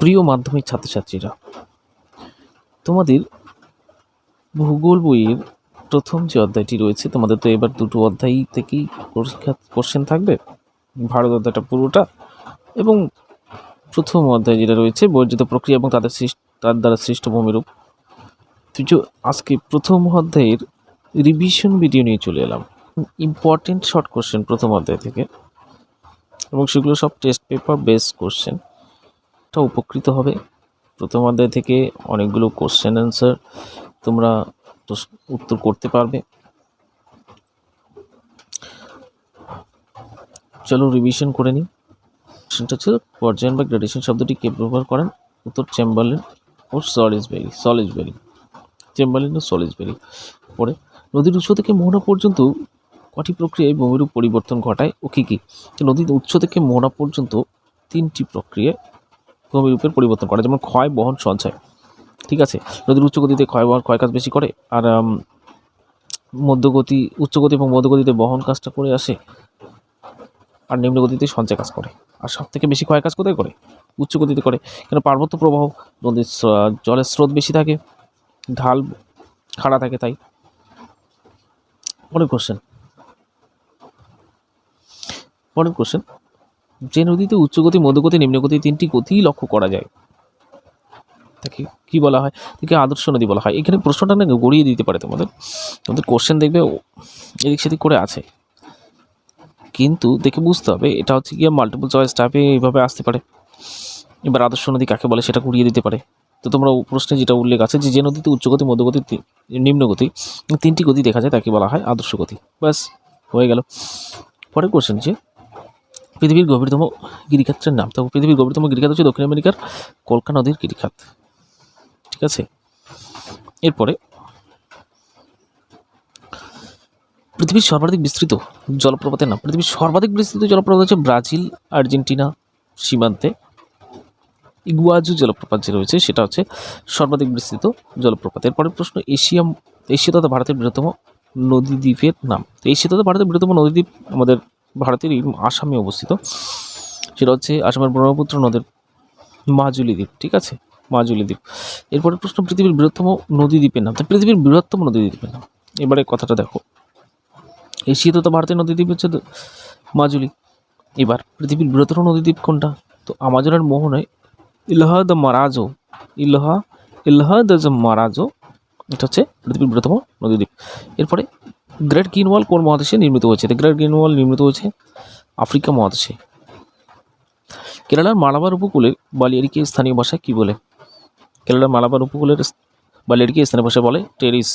প্রিয় মাধ্যমিক ছাত্রছাত্রীরা, তোমাদের ভূগোল বইয়ের প্রথম যে অধ্যায়টি রয়েছে, তোমাদের তো এবার দুটো অধ্যায় থেকেই কোশ্চেন থাকবে, ভারত অধ্যায়টা পুরোটা এবং প্রথম অধ্যায় যেটা রয়েছে বর্জিত প্রক্রিয়া এবং তার দ্বারা সৃষ্ট ভূমিরূপ। আজকে প্রথম অধ্যায়ের রিভিশন ভিডিও নিয়ে চলে এলাম, ইম্পর্টেন্ট শর্ট কোশ্চেন প্রথম অধ্যায় থেকে, এবং সেগুলো সব টেস্ট পেপার বেস কোশ্চেন। এটা উপকৃত হবে। প্রথম অধ্যায় থেকে অনেকগুলো কোশ্চেন অ্যান্সার তোমরা উত্তর করতে পারবে। চলো রিভিশন করে নিই। কোশ্চেনটা হচ্ছে পর্যায়ন বা গ্রেডেশন শব্দটি কে ব্যবহার করেন? উত্তর চেম্বারলেন ও সলিসবেরি। চেম্বারলেন ও সলিসবেরি। পরে নদীর উৎস থেকে মোহনা পর্যন্ত কটি প্রক্রিয়ায় ভূমিরূপ পরিবর্তন ঘটায় ও কী কী? নদীর উৎস থেকে মোহনা পর্যন্ত 3টি প্রক্রিয়ায় ভূমিরূপের পরিবর্তন করে, যেমন ক্ষয়, বহন, সঞ্চয়। ঠিক আছে, নদীর উচ্চগতিতে ক্ষয় কাজ বেশি করে, আর উচ্চগতি এবং মধ্যগতিতে বহন কাজটা করে আসে, আর নিম্নগতিতে সঞ্চয় কাজ করে। আর সব থেকে বেশি ক্ষয় কাজ কোথায় করে? উচ্চগতিতে করে, কেন? পার্বত্য প্রবাহ, নদীর জলের স্রোত বেশি থাকে, ঢাল খাড়া থাকে, তাই। পরের কোশ্চেন, যে নদীতে উচ্চগতি, মধ্যগতি, নিম্নগতি 3টি গতিই লক্ষ্য করা যায় তাকে কি বলা হয়? তাকে আদর্শ নদী বলা হয়। এখানে প্রশ্নটা না গড়িয়ে দিতে পারে তোমাদের কোশ্চেন দেখবে এদিক সেদিক করে আছে, কিন্তু দেখে বুঝতে হবে এটা হচ্ছে গিয়ে মাল্টিপল চয়েস টাইপে এইভাবে আসতে পারে। এবার আদর্শ নদী কাকে বলে সেটা ঘুরিয়ে দিতে পারে। তো তোমরা প্রশ্নে যেটা উল্লেখ আছে যে নদীতে উচ্চগতি, মধ্যগতি, নিম্নগতি 3টি গতি দেখা যায় তাকে বলা হয় আদর্শ গতি। ব্যাস হয়ে গেল। পরের কোশ্চেন, যে পৃথিবীর গভীরতম গিরিখাতের নাম। তো পৃথিবীর গভীরতম গিরিখাত হচ্ছে দক্ষিণ আমেরিকার কলকা নদীর গিরিখাত। ঠিক আছে, এরপরে পৃথিবীর সর্বাধিক বিস্তৃত জলপ্রপাতের নাম। পৃথিবীর সর্বাধিক বিস্তৃত জলপ্রপাত হচ্ছে ব্রাজিল আর্জেন্টিনা সীমান্তে ইগুয়াজু জলপ্রপাত যে রয়েছে সেটা হচ্ছে সর্বাধিক বিস্তৃত জলপ্রপাত। এরপরে প্রশ্ন, এশিয়া তথা ভারতের বৃহত্তম নদীদ্বীপের নাম। এশিয়া তথা ভারতের বৃহত্তম নদীদ্বীপ আমাদের ভারতেরই আসামে অবস্থিত, সেটা হচ্ছে আসামের ব্রহ্মপুত্র নদের মাজুলি দ্বীপ। ঠিক আছে, মাজুলি দ্বীপ। এরপরে প্রশ্ন, পৃথিবীর বৃহত্তম নদীদ্বীপের নাম। তো পৃথিবীর বৃহত্তম নদীদ্বীপের নাম, এবারে কথাটা দেখো, এশিয়া তথা ভারতের নদীদ্বীপ হচ্ছে মাজুলি। এবার পৃথিবীর বৃহত্তম নদীদ্বীপ কোনটা? তো আমাজনের মোহনায় ইলহা দ্য মারাজো, এটা হচ্ছে পৃথিবীর বৃহত্তম নদীদ্বীপ। এরপরে গ্রেট গ্রিন ওয়াল কোন মহাদেশে নির্মিত হয়েছে? দ্য গ্রেট গ্রিন ওয়াল নির্মিত হয়েছে আফ্রিকা মহাদেশে। কেরালার মালাবার উপকূলের বালিয়াড়িকে স্থানীয় ভাষায় কী বলে? কেরালার মালাবার উপকূলের বালিয়াড়িকে স্থানীয় ভাষায় বলে টেরিস।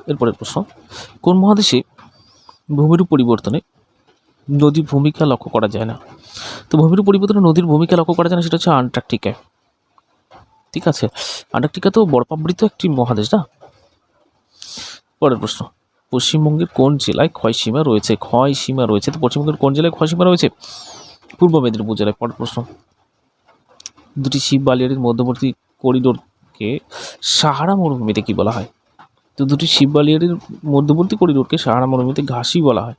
এরপরের প্রশ্ন, কোন মহাদেশে ভূমিরূপ পরিবর্তনে নদীর ভূমিকা লক্ষ্য করা যায় না? তো ভূমিরূপ পরিবর্তনে নদীর ভূমিকা লক্ষ্য করা যায় না, সেটা হচ্ছে আন্টার্কটিকায়। ঠিক আছে, আন্টার্কটিকা তো বরফাবৃত একটি মহাদেশ না। পরের প্রশ্ন, পশ্চিমবঙ্গের কোন জেলায় ক্ষয়সীমা রয়েছে? তো পশ্চিমবঙ্গের কোন জেলায় ক্ষয়সীমা রয়েছে? পূর্ব মেদিনীপুর জেলায়। পরের প্রশ্ন, দুটি শিব বালিয়াড়ির মধ্যবর্তী করিডোরকে সাহারা মরুভূমিতে কি বলা হয়? তো দুটি শিব বালিয়াড়ির মধ্যবর্তী করিডোরকে সাহারা মরুভূমিতে ঘাসি বলা হয়।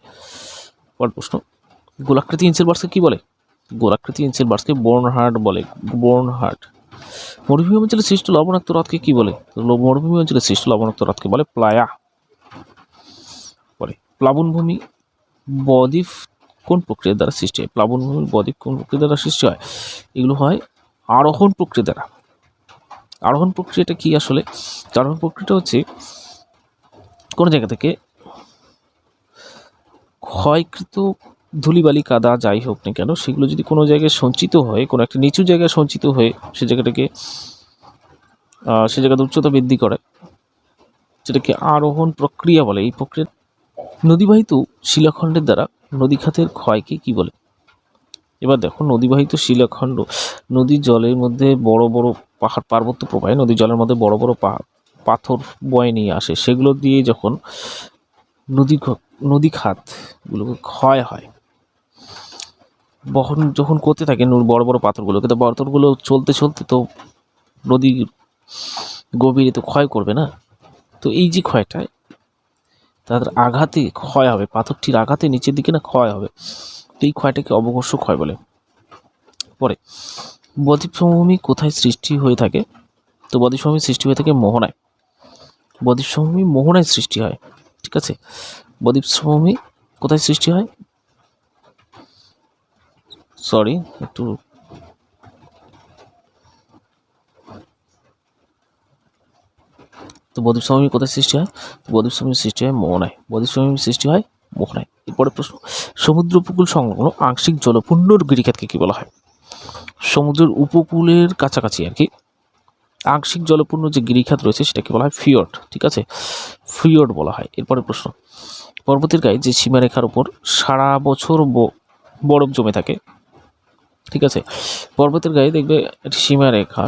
পরের প্রশ্ন, গোলাকৃতি ইনসেলবার্সকে কি বলে? গোলাকৃতি ইনসেলবার্সকে বোর্নহার্ড বলে। মরুভূমি অঞ্চলে সৃষ্ট লবণাক্ত হ্রদকে কি বলে? মরুভূমি অঞ্চলে সৃষ্ট লবণাক্ত হ্রদকে বলে প্লায়া। পরে প্লাবনভূমি বদ্বীপ কোন প্রক্রিয়ার দ্বারা সৃষ্টি হয়? প্লাবনভূমির বদ্বীপ কোন প্রক্রিয়া দ্বারা সৃষ্টি হয়? এগুলো হয় আরোহণ প্রক্রিয়া দ্বারা। আরোহণ প্রক্রিয়াটা কি আসলে? আরোহণ প্রক্রিয়াটা হচ্ছে কোনো জায়গা থেকে ক্ষয়কৃত ধূলিবালি কাদা যাই হোক না কেন, সেগুলো যদি কোনো জায়গায় সঞ্চিত হয়, কোনো একটা নিচু জায়গায় সঞ্চিত হয়ে সে জায়গাতে উচ্চতা বৃদ্ধি করে, যেটাকে আরোহণ প্রক্রিয়া বলে। এই প্রক্রিয়া নদীবাহিত শিলাখণ্ডের দ্বারা নদীখাতের ক্ষয়কে কি বলে? এবার দেখো, নদীবাহিত শিলাখণ্ড, নদীর জলের মধ্যে বড় বড় পার্বত্য প্রবাহে নদীর জলের মধ্যে বড় বড় পাথর বয়ে নিয়ে আসে, সেগুলো দিয়ে যখন নদী খাতগুলোকে ক্ষয় হয়, বহন যখন করতে থাকে বড় বড় পাথরগুলোকে, তো পাথরগুলো চলতে চলতে তো নদীর গভীরে তো ক্ষয় করবে না। তো এই যে ক্ষয়টা, তাদের আঘাতে ক্ষয় হবে, পাথরটির আঘাতে নিচের দিকে না ক্ষয় হবে, তো এই ক্ষয়টাকে অবঘর্ষ ক্ষয় বলে। পরে বদ্বীপ সমভূমি কোথায় সৃষ্টি হয়ে থাকে? তো বদ্বীপ সমভূমি সৃষ্টি হয়ে থাকে মোহনায়। বদ্বীপ সমভূমি মোহনায় সৃষ্টি হয়, ঠিক আছে। বদ্বীপ সমভূমি কোথায় সৃষ্টি হয়? সরি, একটু তো বদ্বীপ সমভূমি কোথায় সৃষ্টি হয়? বদ্বীপ সমভূমি সৃষ্টি হয় মোহনায়। বদ্বীপ সমভূমি সৃষ্টি হয় মোহনায়। এরপরে প্রশ্ন, সমুদ্র উপকূল সংলগ্ন আংশিক জলপূর্ণ গিরিখাতকে কি বলা হয়? সমুদ্রের উপকূলের কাছাকাছি আর কি আংশিক জলপূর্ণ যে গিরিখাত রয়েছে সেটাকে বলা হয় ফিয়র্ড, ঠিক আছে, ফিয়র্ড বলা হয়। এরপরে প্রশ্ন, পর্বতের গায়ে যে সীমারেখার উপর সারা বছর বরফ জমে থাকে, ঠিক আছে, পর্বতের গায়ে দেখবে একটি সীমারেখা,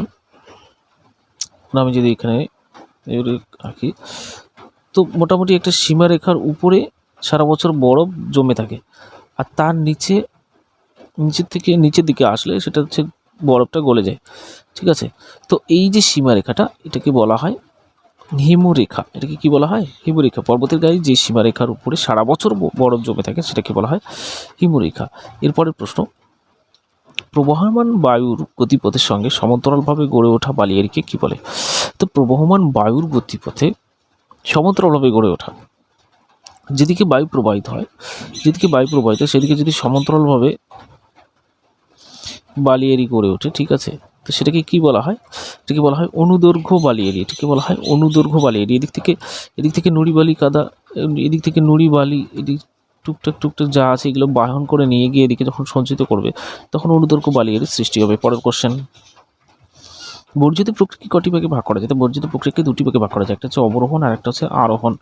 আমি যদি এখানে আঁকি, তো মোটামুটি একটা সীমারেখার উপরে সারা বছর বরফ জমে থাকে, আর তার নিচের থেকে নিচের দিকে আসলে সেটা হচ্ছে বরফটা গলে যায়, ঠিক আছে। তো এই যে সীমারেখাটা এটাকে বলা হয় হিমরেখা। এটাকে কি বলা হয়? হিমরেখা। পর্বতের গায়ে যে সীমারেখার উপরে সারা বছর বরফ জমে থাকে সেটাকে বলা হয় হিমরেখা। এরপরের প্রশ্ন, প্রবহমান বায়ুর গতিপথের সঙ্গে সমান্তরালভাবে গড়ে ওঠা বালিয়াড়িকে কি বলে? তো প্রবহমান বায়ুর গতিপথে সমান্তরালভাবে গড়ে ওঠা, যেদিকে বায়ু প্রবাহিত হয় সেদিকে যদি সমান্তরালভাবে বালিয়াড়ি গড়ে ওঠে, ঠিক আছে, তো সেটাকে কি বলা হয়? এটাকে বলা হয় অনুদৈর্ঘ্য বালিয়াড়ি। এটাকে বলা হয় অনুদৈর্ঘ্য বালিয়াড়ি। এদিক থেকে নুড়ি বালি কাদা, এদিক থেকে নুড়ি বালি, এদিক টুকটাক যা আছে এগুলো বাহন করে নিয়ে গিয়ে এদিকে যখন সঞ্চিত করবে তখন অনুদৈর্ঘ্য বালিয়াড়ির সৃষ্টি হবে। পরের কোশ্চেন, বর্জিত প্রক্রিয়াকে কটি ভাগে ভাগ করা যায়? তো বর্জিত প্রক্রিয়াকে দুটি ভাগে ভাগ করা যায়, একটা হচ্ছে অবরোহণ আর একটা হচ্ছে আরোহণ।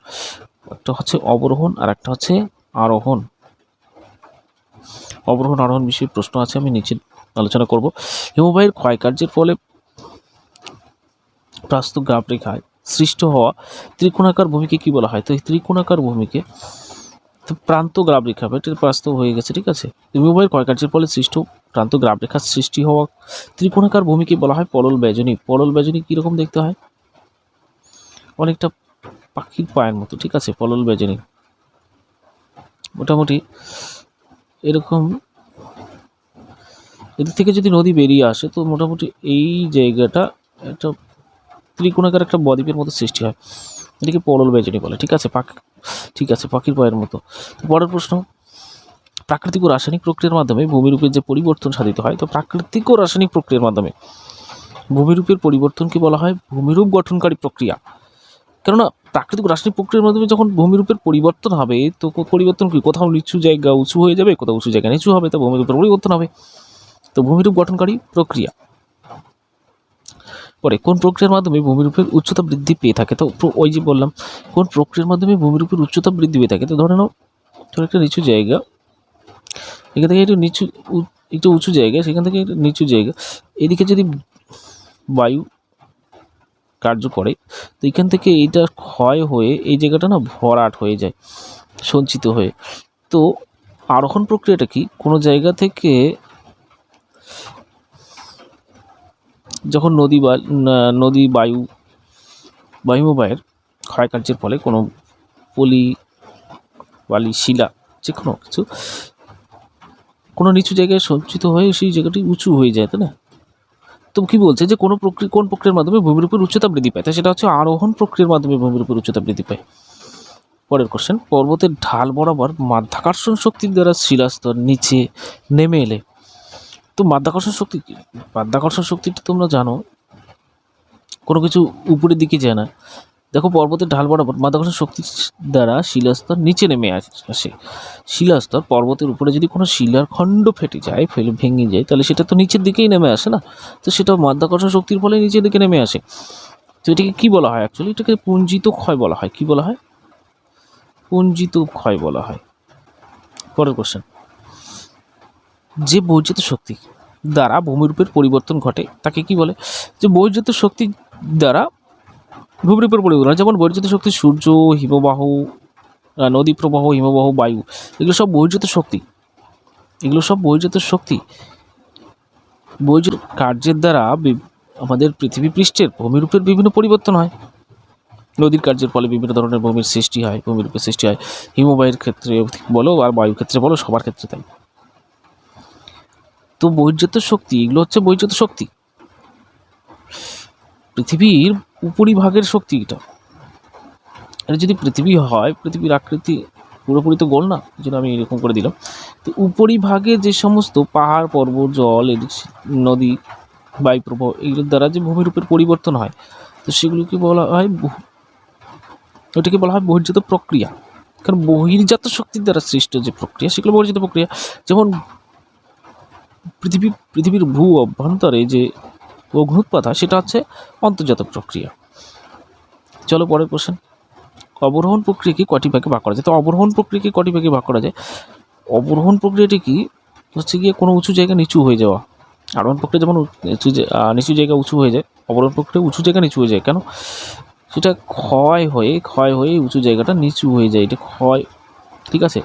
একটা হচ্ছে অবরোহণ আর একটা হচ্ছে আরোহণ। অবরোহণ আরোহণ বিষয়ে প্রশ্ন আছে, আমি নিচে আলোচনা করব। হিমবাহের ক্ষয়কার্যের ফলে প্রস্থ গ্রাফ রেখায় সৃষ্ট হওয়া ত্রিকোণাকার ভূমিকে কি বলা হয়? তো এই ত্রিকোণাকার ভূমিকে তো প্রান্ত গ্রাফ রেখা, এটির প্রস্থ হয়ে গেছে, ঠিক আছে। হিমবাহের ক্ষয়কার্যের ফলে সৃষ্ট প্রান্ত গ্রাফ রেখার সৃষ্টি হওয়া ত্রিকোণাকার ভূমিকে বলা হয় পলল বেজনী। পলল বেজনী কীরকম দেখতে হয়? অনেকটা পাখির পায়ের মতো, ঠিক আছে, পলল বেজনী মোটামুটি এরকম। এদিক থেকে যদি নদী বেরিয়ে আসে তো মোটামুটি এই জায়গাটা একটা ত্রিকোণাকার একটা বদ্বীপের মতো সৃষ্টি হয়, এটাকে পলল বেজনী বলে, ঠিক আছে, ঠিক আছে, পাখির পায়ের মতো। পরের প্রশ্ন, প্রাকৃতিক ও রাসায়নিক প্রক্রিয়ার মাধ্যমে ভূমিরূপের যে পরিবর্তন সাধিত হয়, তো প্রাকৃতিক ও রাসায়নিক প্রক্রিয়ার মাধ্যমে ভূমিরূপের পরিবর্তনকে বলা হয় ভূমিরূপ গঠনকারী প্রক্রিয়া। কেননা প্রাকৃতিক রাসায়নিক প্রক্রিয়ার মাধ্যমে যখন ভূমিরূপের পরিবর্তন হবে তো পরিবর্তন কি, কোথাও নিচু জায়গা উঁচু হয়ে যাবে, কোথাও উঁচু জায়গা নিচু হবে, তো ভূমিরূপের পরিবর্তন হবে, তো ভূমিরূপ গঠনকারী প্রক্রিয়া। পরে কোন প্রক্রিয়ার মাধ্যমে ভূমিরূপের উচ্চতা বৃদ্ধি পেয়ে থাকে? তো ওই যে বললাম কোন প্রক্রিয়ার মাধ্যমে ভূমিরূপের উচ্চতা বৃদ্ধি পেয়ে থাকে, তো ধরে নাও একটা নিচু জায়গা, এখান থেকে একটু উঁচু জায়গা, সেখান থেকে একটু নিচু জায়গা, এদিকে যদি বায়ু কার্য করে তো এখান থেকে এইটা ক্ষয় হয়ে এই জায়গাটা না ভরাট হয়ে যায় সঞ্চিত হয়ে। তো আরোহণ প্রক্রিয়াটা কি, কোনো জায়গা থেকে যখন নদী বায়ুমবাহের ক্ষয়কার্যের ফলে কোনো পলি বালি শিলা যে কোনো কিছু কোনো নিচু জায়গায় সঞ্চিত হয়ে সেই জায়গাটি উঁচু হয়ে যায়, তাই না? তো কি বলছে যে কোন প্রক্রিয়ার মাধ্যমে ভূমিরূপের উচ্চতা বৃদ্ধি পায়, তাই সেটা হচ্ছে আরোহণ প্রক্রিয়ার মাধ্যমে ভূমিরূপের উচ্চতা বৃদ্ধি পায়। পরের কোশ্চেন, পর্বতের ঢাল বরাবর মাধ্যাকর্ষণ শক্তির দ্বারা শিলাস্তর নিচে নেমে এলে, তো মাধ্যাকর্ষণ শক্তি কি? মাধ্যাকর্ষণ শক্তিটা তোমরা জানো কোনো কিছু উপরের দিকে যায় না। দেখো পর্বতের ঢাল বরাবর মাধ্যাকর্ষণ শক্তির দ্বারা শিলাস্তর নিচে নেমে আসে। শিলাস্তর পর্বতের উপরে যদি কোনো শিলার খণ্ড ফেটে যায়, ভেঙে যায়, তাহলে সেটা তো নিচের দিকেই নেমে আসে না, তো সেটা মাধ্যাকর্ষণ শক্তির ফলে নিচের দিকে নেমে আসে। তো এটাকে কী বলা হয়? অ্যাকচুয়ালি এটাকে পুঞ্জিত ক্ষয় বলা হয়। কী বলা হয়? পুঞ্জিত ক্ষয় বলা হয়। পরের কোশ্চেন, যে বহির্জাত শক্তি দ্বারা ভূমিরূপের পরিবর্তন ঘটে তাকে কি বলে? যে বহির্জাত শক্তি দ্বারা ভূমিরূপের পরিবর্তন, যেমন বহির্জাত শক্তি সূর্য, হিমবাহ, নদী প্রবাহ, হিমবাহ, বায়ু, এগুলো সব বহির্জাত শক্তি। বহির্জাত কার্যের দ্বারা আমাদের পৃথিবী পৃষ্ঠের ভূমিরূপের বিভিন্ন পরিবর্তন হয়। নদীর কার্যের ফলে বিভিন্ন ধরনের ভূমির সৃষ্টি হয়, ভূমিরূপের সৃষ্টি হয়, হিমবাহের ক্ষেত্রে বলো আর বায়ুর ক্ষেত্রে বলো, সবার ক্ষেত্রে তাই। তো বহির্জাত শক্তি, এগুলো হচ্ছে বহির্জাত শক্তি, পৃথিবীর উপরিভাগের শক্তি এটা। এটা যদি পৃথিবী হয়, পৃথিবীর আকৃতি পুরোপুরি তো গোল না, এই জন্য আমি এরকম করে দিলাম। তো উপরিভাগে যে সমস্ত পাহাড়, পর্বত, জল, নদী, বায়ুপ্রবাহ, এগুলোর দ্বারা যে ভূমিরূপের পরিবর্তন হয়, তো সেগুলোকে বলা হয়, ওটাকে বলা হয় বহির্জাত প্রক্রিয়া। কারণ বহির্জাত শক্তির দ্বারা সৃষ্ট যে প্রক্রিয়া, সেগুলো বহির্জাত প্রক্রিয়া। যেমন পৃথিবীর ভূ অভ্যন্তরে যে অগ্নুৎপাত হয়, সেটা হচ্ছে অন্তর্জাত প্রক্রিয়া। চলো পরের কোশ্চেন। অবরোহণ প্রক্রিয়াকে কটি ভাগে ভাগ করা যায়? তো অবরোহণ প্রক্রিয়াকে কটি ভাগে ভাগ করা যায়? অবরোহণ প্রক্রিয়াটি কি হচ্ছে গিয়ে কোনো উঁচু জায়গা নিচু হয়ে যাওয়া। আরোহণ প্রক্রিয়া যেমন নিচু জায়গা উঁচু হয়ে যায়, অবরোহণ প্রক্রিয়া উঁচু জায়গা নিচু হয়ে যায়। কেন? সেটা ক্ষয় হয়ে উঁচু জায়গাটা নিচু হয়ে যায়, এটা ক্ষয়, ঠিক আছে।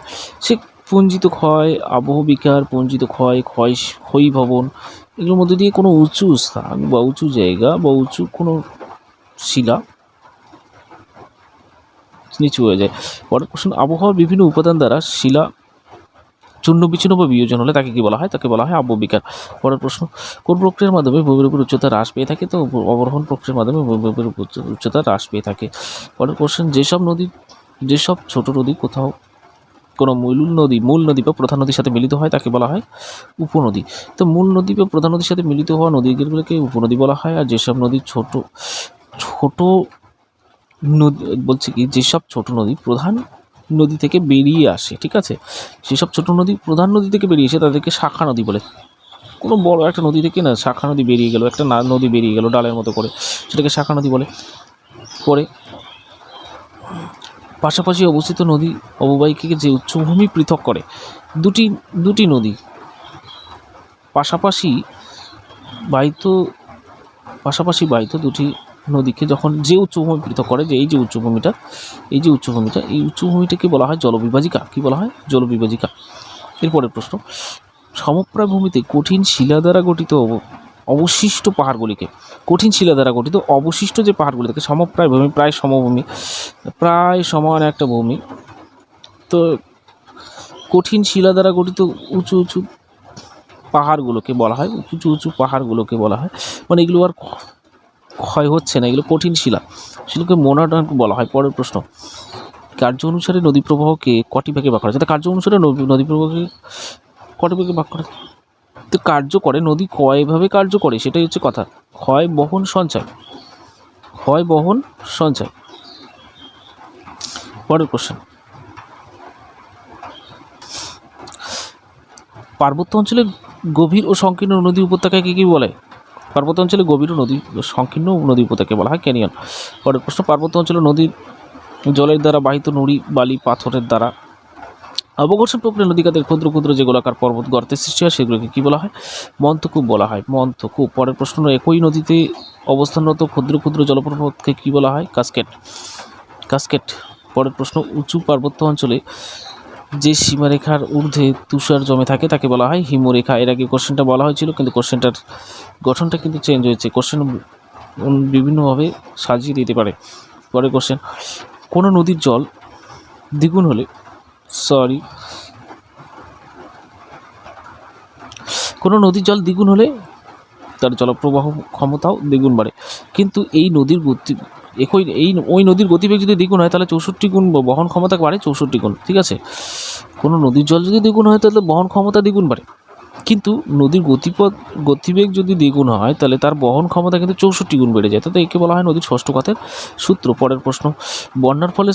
সে পুঞ্জিত ক্ষয়, আবহ বিকার, পুঞ্জিত ক্ষয়, ক্ষয়ীভবন, এগুলোর মধ্যে দিয়ে কোনো উঁচু স্থান বা উঁচু জায়গা বা উঁচু কোনো শিলা নিচু হয়ে যায়। পরের প্রশ্ন, আবহাওয়ার বিভিন্ন উপাদান দ্বারা শিলা চূর্ণ বিচ্ছিন্ন বা বিয়োজন হলে তাকে কি বলা হয়? তাকে বলা হয় আবহবিকার। পরের প্রশ্ন, কোন প্রক্রিয়ার মাধ্যমে ভূমিরূপের উচ্চতা হ্রাস পেয়ে থাকে? তো অবরোহণ প্রক্রিয়ার মাধ্যমে ভূমিরূপের উচ্চতা হ্রাস পেয়ে থাকে। পরের প্রশ্ন, যেসব ছোট নদী কোথাও কোনো মূল নদী বা প্রধান নদীর সাথে মিলিত হয়, তাকে বলা হয় উপনদী। তো মূল নদী বা প্রধান নদীর সাথে মিলিত হওয়া নদীগুলোকে উপনদী বলা হয়। আর যেসব নদী ছোট নদী, বলছে কি যেসব ছোট নদী প্রধান নদী থেকে বেরিয়ে আসে, ঠিক আছে, সেসব ছোট নদী প্রধান নদী থেকে বেরিয়ে এসে তাদেরকে শাখা নদী বলে। কোনো বড় একটা নদী থেকে না শাখা নদী বেরিয়ে গেল, একটা নদী বেরিয়ে গেল ডালের মতো করে, সেটাকে শাখা নদী বলে। পরে পাশাপাশি অবস্থিত নদী অববাহিকাকে যে উচ্চভূমি পৃথক করে, দুটি নদী পাশাপাশি বাহিত দুটি নদীকে যখন যে উচ্চভূমি পৃথক করে, যে এই উচ্চভূমিটাকে বলা হয় জলবিভাজিকা। কি বলা হয়? জলবিভাজিকা। এরপরের প্রশ্ন, সমপ্রায় ভূমিতে কঠিন শিলা দ্বারা গঠিত অবশিষ্ট পাহাড়গুলিকে, কঠিন শিলা দ্বারা গঠিত অবশিষ্ট যে পাহাড়গুলি থাকে, সমপ্রায় ভূমি, প্রায় সমভূমি, প্রায় সমান একটা ভূমি, তো কঠিন শিলা দ্বারা গঠিত উঁচু উঁচু পাহাড়গুলোকে বলা হয়, মানে এগুলো আর ক্ষয় হচ্ছে না, এগুলো কঠিন শিলাকে মোনাডান বলা হয়। পরের প্রশ্ন, কার্য অনুসারে নদী প্রবাহকে কটি ভাগে ভাগ করা যায়? কার্য অনুসারে নদী প্রবাহকে কটি ভাগে ভাগ করা যায়? তো কার্য করে নদী কয়ভাবে কার্য করে, সেটাই হচ্ছে কথা। ক্ষয়, বহন, সঞ্চয়। পরের কোশ্চেন, পার্বত্য অঞ্চলে গভীর ও সংকীর্ণ নদী উপত্যকাকে কি বলে? পার্বত্য অঞ্চলে গভীর ও সংকীর্ণ নদী উপত্যকাকে বলা হয় ক্যানিয়ন। পরের প্রশ্ন, পার্বত্য অঞ্চলে নদীর জলের দ্বারা বাহিত নুড়ি, বালি, পাথরের দ্বারা অবঘর্ষণ প্রক্রিয়া নদীকাতের ক্ষুদ্র ক্ষুদ্র যে গোলাকার পর্বত গর্তের সৃষ্টি হয়, সেগুলোকে কী বলা হয়? মন্থকূপ বলা হয়, মন্থকূপ। পরের প্রশ্ন, একই নদীতে অবস্থানরত ক্ষুদ্র ক্ষুদ্র জলপ্রপাতকে কী বলা হয়? কাসকেড। পরের প্রশ্ন, উঁচু পার্বত্য অঞ্চলে যে সীমারেখার ঊর্ধ্বে তুষার জমে থাকে, তাকে বলা হয় হিমরেখা। এর আগে কোশ্চেনটা বলা হয়েছিল, কিন্তু কোশ্চেনটার গঠনটা কিন্তু চেঞ্জ হয়েছে, কোশ্চেন বিভিন্নভাবে সাজিয়ে দিতে পারে। পরের কোশ্চেন, কোনো নদীর জল দ্বিগুণ হলে তার জলপ্রবাহ ক্ষমতাও দ্বিগুণ বাড়ে। কিন্তু ওই নদীর গতিবেগ যদি দ্বিগুণ হয়, তাহলে 64 গুণ বহন ক্ষমতা বাড়ে, 64 গুণ, ঠিক আছে। কোনো নদীর জল যদি দ্বিগুণ হয়, তাহলে বহন ক্ষমতা দ্বিগুণ বাড়ে। কিন্তু নদীর গতিবেগ যদি দ্বিগুণ হয়, তাহলে তার বহন ক্ষমতা কিন্তু 64 গুণ বেড়ে যায়। তাতে একে বলা হয় নদীর ষষ্ঠ ঘাতের সূত্র। পরের প্রশ্ন, বন্যার ফলে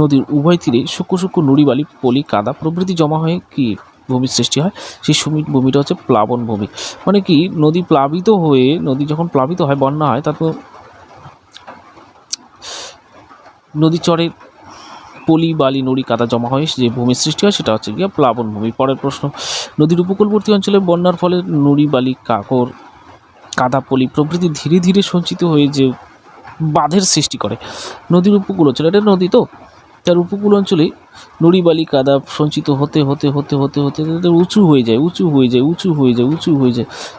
নদীর উভয় তীরে সূক্ষ্ম সূক্ষ্ম নুড়ি, বালি, পলি, কাদা প্রভৃতি জমা হয়ে কি ভূমির সৃষ্টি হয়? সেই ভূমিটা হচ্ছে প্লাবন ভূমি। মানে কি, নদী যখন প্লাবিত হয়, বন্যা হয়, তারপর নদী চরে পলি, বালি, নুড়ি, কাদা জমা হয়ে যে ভূমির সৃষ্টি হয়, সেটা হচ্ছে গিয়ে প্লাবন ভূমি। পরের প্রশ্ন, নদীর উপকূলবর্তী অঞ্চলে বন্যার ফলে নুড়ি, বালি, কাদা, পলি প্রভৃতি ধীরে ধীরে সঞ্চিত হয়ে যে বাঁধের সৃষ্টি করে। নদীর উপকূল অঞ্চলে, এটা নদী তো, তার উপকূল অঞ্চলে নুড়ি, বালি, কাদা সঞ্চিত হতে উঁচু হয়ে যায়,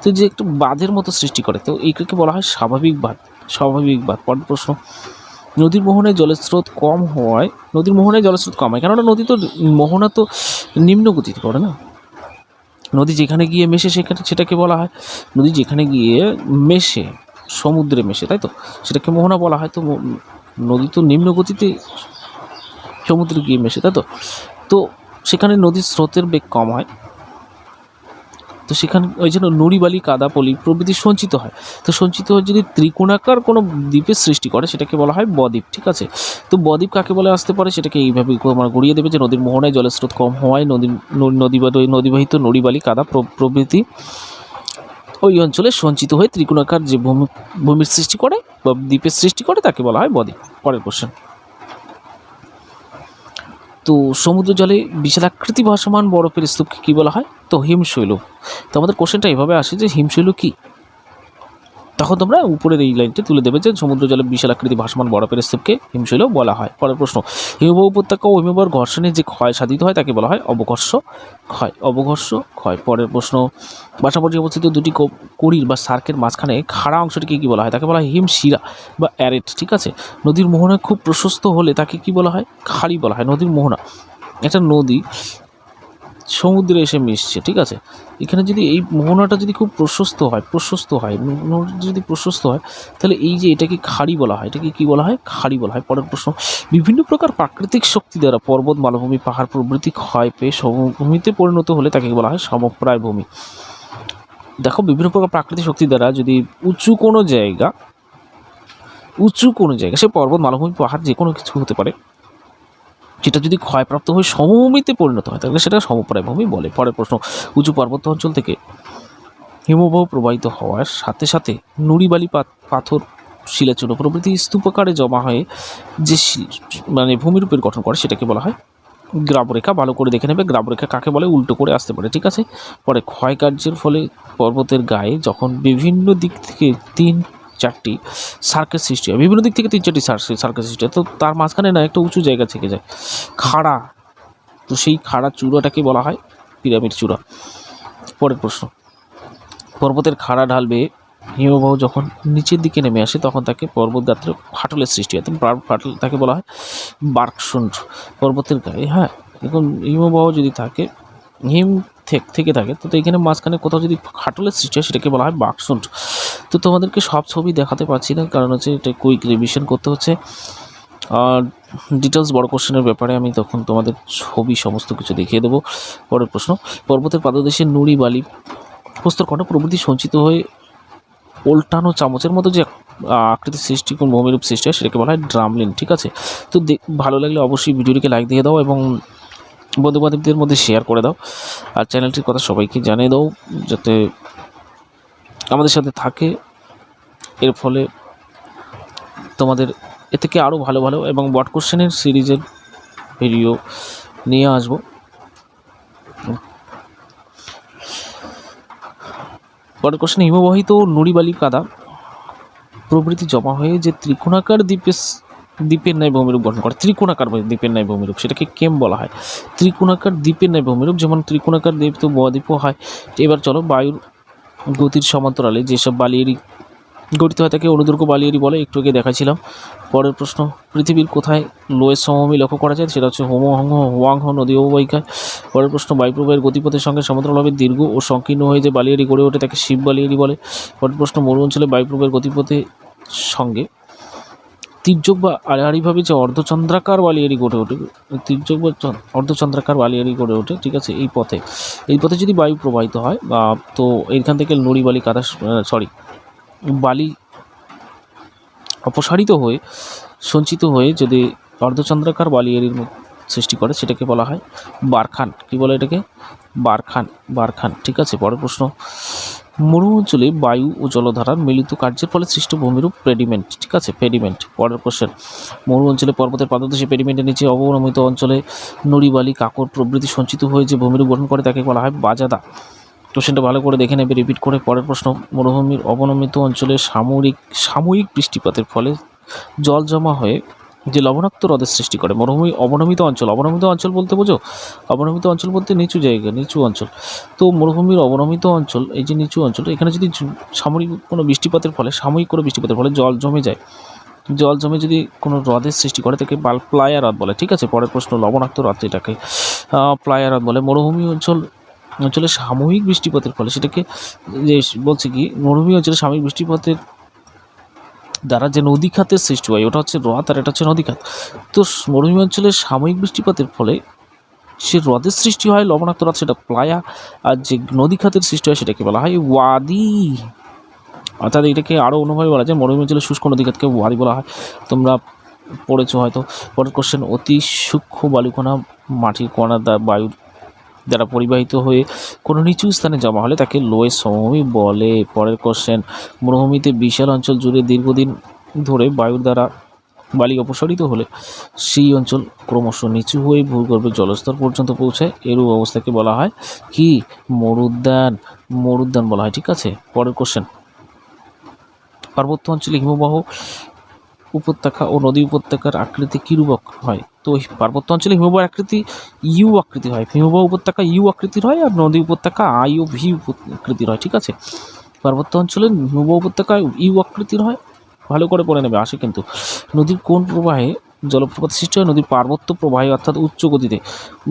তো যে একটু বাঁধের মতো সৃষ্টি করে, তো এইটাকে বলা হয় স্বাভাবিক বাঁধ। পরের প্রশ্ন, নদীর মোহনায় জলের স্রোত কম হয়, কেননা নদী তো মোহনা তো নিম্ন গতিতে করে না, নদী যেখানে গিয়ে মেশে সেটাকে বলা হয়, নদী যেখানে গিয়ে মেশে, সমুদ্রে মেশে, তাই তো, সেটাকে মোহনা বলা হয়। তো নদী তো নিম্ন গতিতে সমুদ্রে গিয়ে মেশে, তাই তো, তো সেখানে নদীর স্রোতের বেগ কম হয়, তো সেখানে ওই জন্য নুড়ি বালি কাদা পলি প্রভৃতি সঞ্চিত হয়। তো সঞ্চিত হয়ে যদি ত্রিকোণাকার কোনো দ্বীপের সৃষ্টি করে সেটাকে বলা হয় বদ্বীপ। ঠিক আছে, তো বদ্বীপ কাকে বলে আসতে পারে সেটাকে এইভাবে আমরা গড়িয়ে দেবে যে নদীর মোহনায় জলের স্রোত কম হওয়ায় নদীবাহিত নুড়ি বালি কাদা প্রভৃতি ওই অঞ্চলে সঞ্চিত হয়ে ত্রিকোণাকার যে ভূমির সৃষ্টি করে বা দ্বীপের সৃষ্টি করে তাকে বলা হয় বদ্বীপ। পরের কোশ্চেন, তো সমুদ্র জলে বিশালাকৃতি ভাসমান বরফের স্তূপকে কী বলা হয়? তো হিমশৈল। তো আমাদের কোশ্চেনটা এভাবে আসে যে হিমশৈল কী, তখন তোমরা উপরের এই লাইনটি তুলে দেবে যে সমুদ্র জলে বিশালাকৃতি ভাসমান বরফের স্তূপকে হিমশৈল বলা হয়। পরের প্রশ্ন, হিমবাহ উপত্যকা ও হিমবাহের ঘর্ষণে যে ক্ষয় সাধিত হয় তাকে বলা হয় অবঘর্ষ ক্ষয়। অবঘর্ষ ক্ষয়। পরের প্রশ্ন, পাশাপাশি অবস্থিত দুটি কড়ির বা সার্কের মাঝখানে খাড়া অংশটিকে কী বলা হয়? তাকে বলা হয় হিমশিরা বা অ্যারেট। ঠিক আছে, নদীর মোহনা খুব প্রশস্ত হলে তাকে কী বলা হয়? খাড়ি বলা হয়। নদীর মোহনা, একটা নদী সমুদ্রে এসে মিশছে, ঠিক আছে, এখানে যদি এই মোহনাটা যদি খুব প্রশস্ত হয় যদি প্রশস্ত হয় তাহলে এই যে এটাকে খাড়ি বলা হয়, এটাকে কী বলা হয়? খাড়ি বলা হয়। পরের প্রশ্ন, বিভিন্ন প্রকার প্রাকৃতিক শক্তি দ্বারা পর্বত মালভূমি পাহাড় প্রভৃতি ক্ষয় পেয়ে সমভূমিতে পরিণত হলে তাকে বলা হয় সমপ্রায় ভূমি। দেখো, বিভিন্ন প্রকার প্রাকৃতিক শক্তি দ্বারা যদি উঁচু কোনো জায়গা সে পর্বত মালভূমি পাহাড় যে কোনো কিছু হতে পারে, যেটা যদি ক্ষয়প্রাপ্ত হয়ে সমভূমিতে পরিণত হয় তাহলে সেটা সমপ্রায় ভূমি বলে। পরের প্রশ্ন, উঁচু পার্বত্য অঞ্চল থেকে হিমবাহ প্রবাহিত হওয়ার সাথে সাথে নুড়ি বালি পাথর শিলাচূর্ণ প্রভৃতি স্তূপাকারে জমা হয়ে যে ভূমিরূপের গঠন করে সেটাকে বলা হয় গ্রাবরেখা। ভালো করে দেখে নেবে গ্রাবরেখা কাকে বলে, উল্টো করে আসতে পারে। ঠিক আছে, পরে ক্ষয়কার্যের ফলে পর্বতের গায়ে যখন বিভিন্ন দিক থেকে 3-4টি সার্কের সৃষ্টি হয়, বিভিন্ন দিক থেকে 3-4টি সার্কের সৃষ্টি হয়, তো তার মাঝখানে না একটা উঁচু জায়গা থেকে যায় খাড়া, তো সেই খাড়া চূড়াটাকে বলা হয় পিরামিড চূড়া। পরের প্রশ্ন, পর্বতের খাড়া ঢাল বেয়ে হিমবাহ যখন নিচের দিকে নেমে আসে তখন তাকে পর্বত গাত্রে ফাটলের সৃষ্টি হয়, ফাটল তাকে বলা হয় বার্কসুন্ড। পর্বতের গায়ে, হ্যাঁ, এখন হিমবাহ যদি থাকে, হিম থেকে থাকে, তো এখানে মাঝখানে কোথাও যদি ফাটলের সৃষ্টি হয় সেটাকে বলা হয় বার্কসুন্ড। তো তোমাদেরকে সব ছবি দেখাতে পারছি না, কারণ হচ্ছে এটা কুইক রিভিশন করতে হচ্ছে, আর ডিটেলস বড় কোশ্চেনের ব্যাপারে আমি তখন তোমাদের ছবি সমস্ত কিছু দেখিয়ে দেবো। পরের প্রশ্ন, পর্বতের পাদদেশে নুড়ি বালি প্রস্তরখণ্ড প্রভৃতি সঞ্চিত হয়ে উল্টানো চামচের মতো যে আকৃতির সৃষ্টি, কোন ভূমিরূপ সৃষ্টি হয় সেটাকে বলা হয় ড্রামলিন। ঠিক আছে, তো ভালো লাগলে অবশ্যই ভিডিওটিকে লাইক দিয়ে দাও এবং বন্ধু বান্ধবদের মধ্যে শেয়ার করে দাও, আর চ্যানেলটির কথা সবাইকে জানিয়ে দাও যাতে আমাদের সাথে থাকে। এর ফলে তোমাদের এ থেকে আরও ভালো ভালো এবং বট কোশ্চেনের সিরিজের ভিডিও নিয়ে আসবো। পরের কোশ্চেন, হিমবাহিত নুড়ি বালি কাদা প্রভৃতি জমা হয়ে যে ত্রিকোণাকার দ্বীপের ন্যায় ভূমিরূপ গঠন করে, ত্রিকোণাকার দ্বীপের ন্যায় ভূমিরূপ, সেটাকে কেম বলা হয়? ত্রিকোণাকার দ্বীপের ন্যায় ভূমিরূপ, যেমন ত্রিকোণাকার দ্বীপ তো বদ্বীপও হয়। এবার চলো, বায়ুর গতির সমান্তরালে যেসব বালিয়ারি গঠিত হয় তাকে অনুদৈর্ঘ্য বালিয়ারি বলে, একটু আগে দেখাছিলাম। পরের প্রশ্ন, পৃথিবীর কোথায় লোয়ের সমভূমি লক্ষ্য করা যায়? সেটা হচ্ছে হোয়াংহো নদী অববাহিকায়। পরের প্রশ্ন, বায়ুপ্রবাহের গতিপথের সঙ্গে সমান্তরালভাবে দীর্ঘ ও সংকীর্ণ হয়ে যে বালিয়ারি গড়ে ওঠে তাকে শিব বালিয়ারি বলে। পরের প্রশ্ন, মরু অঞ্চলে বায়ুপ্রবাহের গতিপথের সঙ্গে তির্যক বা আড়াআড়িভাবে যে অর্ধচন্দ্রাকার বালিয়ারি গড়ে ওঠে, তির্যক বা অর্ধচন্দ্রাকার বালিয়ারি গড়ে ওঠে, ঠিক আছে, এই পথে যদি বায়ু প্রবাহিত হয় তো এইখান থেকে নুড়ি বালি কাদা বালি অপসারিত হয়ে সঞ্চিত হয়ে যদি অর্ধচন্দ্রাকার বালিয়ারির সৃষ্টি করে সেটাকে বলা হয় বারখান। কি বলে এটাকে? বারখান। ঠিক আছে, পরের প্রশ্ন, মরু অঞ্চলে বায়ু ও জলধারার মিলিত কার্যের ফলে সৃষ্ট ভূমিরূপ পেডিমেন্ট। ঠিক আছে, পেডিমেন্ট। পরের কোশ্চেন, মরু অঞ্চলে পর্বতের পাদদেশে পেডিমেন্টের নিচে অবনমিত অঞ্চলে নুড়ি বালি কাকর প্রভৃতি সঞ্চিত হয়ে যে ভূমিরূপ গঠন করে তাকে বলা হয় বাজাদা। কোশ্চেনটা ভালো করে দেখে নেবে, রিপিট করে। পরের প্রশ্ন, মরুভূমির অবনমিত অঞ্চলে সাময়িক বৃষ্টিপাতের ফলে জল জমা হয়ে যে লবণাক্ত হ্রদের সৃষ্টি করে। মরুভূমি অবনমিত অঞ্চল বলতে বোঝো, অবনমিত অঞ্চল বলতে নিচু জায়গা, নিচু অঞ্চল। তো মরুভূমির অবনমিত অঞ্চল, এই যে নিচু অঞ্চল, এখানে যদি সাময়িক কোনো বৃষ্টিপাতের ফলে জল জমে যায়, জল জমে যদি কোনো হ্রদের সৃষ্টি করে তাকে প্লায়া হ্রদ বলে। ঠিক আছে, পরের প্রশ্ন, লবণাক্ত হ্রদ যেটাকে প্লায়া হ্রদ বলে। মরুভূমি অঞ্চল অঞ্চলে সাময়িক বৃষ্টিপাতের ফলে সেটাকে যে বলছে কি মরুভূমি অঞ্চলে সাময়িক বৃষ্টিপাতের দ্বারা যে নদী খাতের সৃষ্টি হয়, ওটা হচ্ছে হ্রদ আর এটা হচ্ছে নদী খাত। তো মরুভূমি অঞ্চলে সাময়িক বৃষ্টিপাতের ফলে সে হ্রদের সৃষ্টি হয় লবণাক্ত হ্রদ, সেটা প্লায়া, আর যে নদী খাতের সৃষ্টি হয় সেটাকে বলা হয় ওয়াদি। অর্থাৎ এটাকে আরও অন্যভাবে বলা যায়, মরুভূমি অঞ্চলে শুষ্ক নদী খাতকে ওয়াদি বলা হয়। তোমরা পড়েছো হয়তো। পরের কোশ্চেন, অতি সূক্ষ্ম বালুকণা মাটির কণা বায়ুর দ্বারা পরিবাহিত হয়ে কোনো নিচু স্থানে জমা হলে তাকে লোয়েস্ট সমভূমি বলে। পরের কোশ্চেন, মরুভূমিতে বিশাল অঞ্চল জুড়ে দীর্ঘদিন ধরে বায়ুর দ্বারা বালি অপসারিত হলে সেই অঞ্চল ক্রমশ নিচু হয়ে ভূগর্ভের জলস্তর পর্যন্ত পৌঁছায়। এরূপ অবস্থাকে বলা হয় কি? মরুদ্যান। মরুদ্যান বলা হয়। ঠিক আছে। পরের কোশ্চেন, পার্বত্য অঞ্চলে হিমবাহ উপত্যকা ও নদী উপত্যকার আকৃতি কীরূপ হয়? তো পার্বত্য অঞ্চলে হিমবাহের আকৃতি ইউ আকৃতি হয়, হিমবাহ উপত্যকা ইউ আকৃতির হয়, আর নদী উপত্যকা আই ও ভি আকৃতির হয়। ঠিক আছে। পার্বত্য অঞ্চলে হিমবাহ উপত্যকা ইউ আকৃতির হয়, ভালো করে পড়ে নেবে, আসে কিন্তু। নদীর কোন প্রবাহে জলপ্রপাত সৃষ্টি হয়? নদীর পার্বত্য প্রবাহে, অর্থাৎ উচ্চ গতিতে।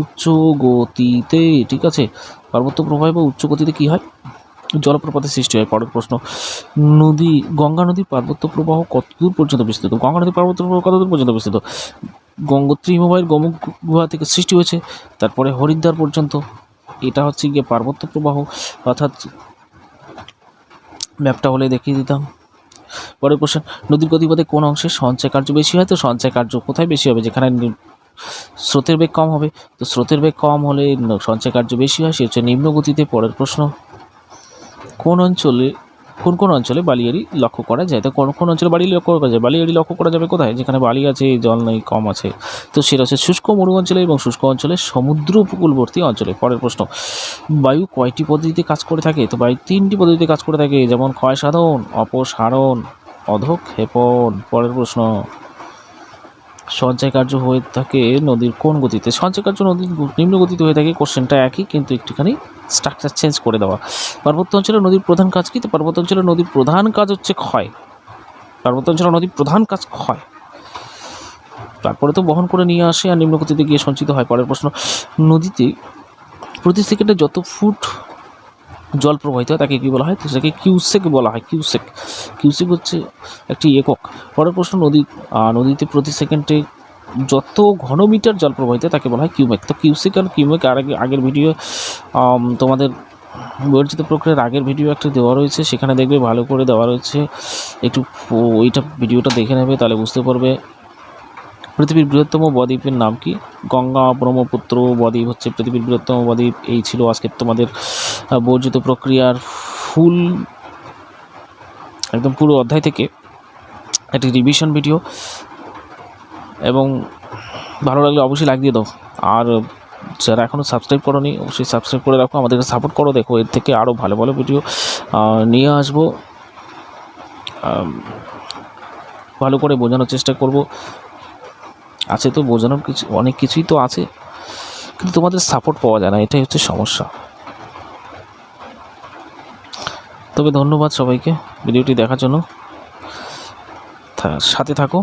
উচ্চ গতিতে। ঠিক আছে। পার্বত্য প্রবাহে বা উচ্চ গতিতে কী হয়? জলপ্রপাতের সৃষ্টি হয়। পরের প্রশ্ন, গঙ্গা নদীর পার্বত্য প্রবাহ কত দূর পর্যন্ত বিস্তৃত? গঙ্গা নদীর পার্বত্য প্রবাহ কত দূর পর্যন্ত বিস্তৃত? গঙ্গোত্রী হিমবাহের গোমুখ গুহা থেকে সৃষ্টি হয়েছে, তারপরে হরিদ্বার পর্যন্ত। এটা হচ্ছে গিয়ে পার্বত্য প্রবাহ, অর্থাৎ ম্যাপটা হলে দেখিয়ে দিতাম। পরের প্রশ্ন, নদীর গতিপথে কোন অংশে সঞ্চয় কার্য বেশি হয়? তো সঞ্চয় কার্য কোথায় বেশি হবে? যেখানে স্রোতের বেগ কম হবে। তো স্রোতের বেগ কম হলে সঞ্চয় কার্য বেশি হয়, সে হচ্ছে নিম্ন গতিতে। পরের প্রশ্ন, কোন অঞ্চলে বালিয়াড়ি লক্ষ্য করা যায়? তো কোন অঞ্চলে বালি লক্ষ্য করা যায়? বালিয়াড়ি লক্ষ্য করা যাবে কোথায়? যেখানে বালি আছে, জল নেই, কম আছে। তো সেটা হচ্ছে শুষ্ক মরু অঞ্চলে এবং শুষ্ক অঞ্চলে, সমুদ্র উপকূলবর্তী অঞ্চলে। পরের প্রশ্ন, বায়ু কয়টি পদ্ধতিতে কাজ করে থাকে? তো বায়ু 3টি পদ্ধতিতে কাজ করে থাকে, যেমন ক্ষয় সাধন, অপসারণ, অধঃক্ষেপণ। পরের প্রশ্ন, সঞ্চয় কার্য হয়ে থাকে নদীর কোন গতিতে? সঞ্চয় কার্য নদীর নিম্ন গতিতে হয়ে থাকে। কোশ্চেনটা একই, কিন্তু একটুখানি স্ট্রাকচার চেঞ্জ করে দেওয়া। পার্বত্য অঞ্চলে নদীর প্রধান কাজ কি? তো পার্বত্য অঞ্চলে নদীর প্রধান কাজ হচ্ছে ক্ষয়। পার্বত্য অঞ্চলে নদীর প্রধান কাজ ক্ষয়, তারপরে তো বহন করে নিয়ে আসে আর নিম্ন গতিতে গিয়ে সঞ্চিত হয়। পরের প্রশ্ন, নদীতে প্রতি সেকেন্ডে যত ফুট জল প্রবাহিত হয় তাকে কী বলা হয়? তো সেটাকে কিউসেক বলা হয়। কিউসেক হচ্ছে একটি একক। পরের প্রশ্ন, নদীতে প্রতি সেকেন্ডে যত ঘনমিটার জল প্রবাহিত তাকে বলা হয় কিউমেক। তো কিউসেক আর কিউমেক আগের ভিডিও, তোমাদের বর্জিত প্রক্রিয়ার আগের ভিডিও একটা দেওয়া রয়েছে, সেখানে দেখবে ভালো করে দেওয়া রয়েছে, একটু ওইটা ভিডিওটা দেখে নেবে, তাহলে বুঝতে পারবে। পৃথিবীর বৃহত্তম বদ্বীপের নাম কি? গঙ্গা ব্রহ্মপুত্র বদ্বীপ হচ্ছে পৃথিবীর বৃহত্তম বদ্বীপ। এই ছিল আজকে তোমাদের বর্জিত প্রক্রিয়ার ফুল একদম পুরো অধ্যায় থেকে একটি রিভিশন ভিডিও, এবং ভালো লাগলে অবশ্যই লাইক দিয়ে দাও। আর যারা এখনও সাবস্ক্রাইব করোনি অবশ্যই সাবস্ক্রাইব করে রাখো, আমাদেরকে সাপোর্ট করো। দেখো এর থেকে আরও ভালো ভালো ভিডিও নিয়ে আসবো, ভালো করে বোঝানোর চেষ্টা করব। আছে তো বোঝানোর কিছু, অনেক কিছুই তো আছে, কিন্তু তোমাদের সাপোর্ট পাওয়া যায় না, এটাই হচ্ছে সমস্যা। তবে ধন্যবাদ সবাইকে ভিডিওটি দেখার জন্য, সাথে থাকো।